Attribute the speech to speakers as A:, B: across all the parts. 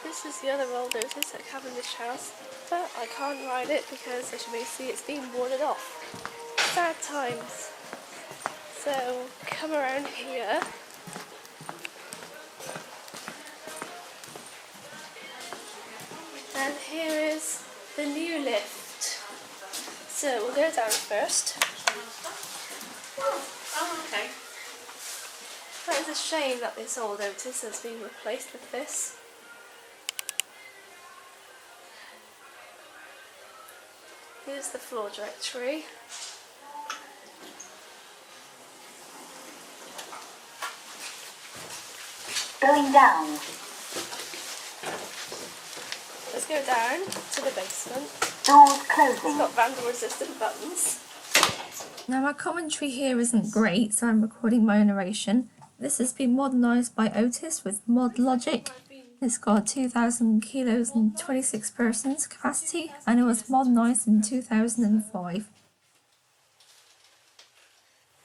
A: This is the other old Otis at Cavendish House, but I can't ride it because, as you may see, it's been boarded off. Sad times. So, come around here. And here is the new lift. So, we'll go down first.
B: Oh, okay.
A: That is a shame that this old Otis has been replaced with this. Here's the floor directory.
C: Going down.
A: Let's go down to the basement.
C: Doors
A: It's
C: closing.
A: got vandal resistant buttons.
D: Now my commentary here isn't great, so I'm recording my own narration. This has been modernised by Otis with mod logic. It's got 2,000 kilos and 26 persons capacity, and it was modernised in 2005.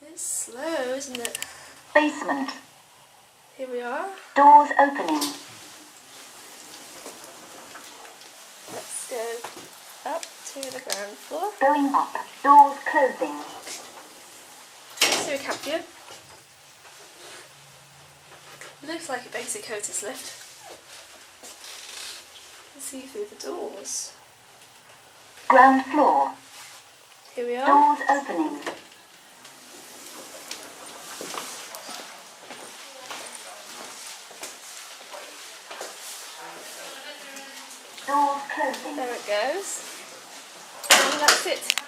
A: It's slow, isn't it?
C: Basement.
A: Here we are.
C: Doors opening.
A: Let's go up to the ground floor.
C: Going up. Doors closing.
A: Let's do a cap view. It looks like a basic Otis lift. Let's see through the doors.
C: Ground floor.
A: Here we are.
C: Doors opening.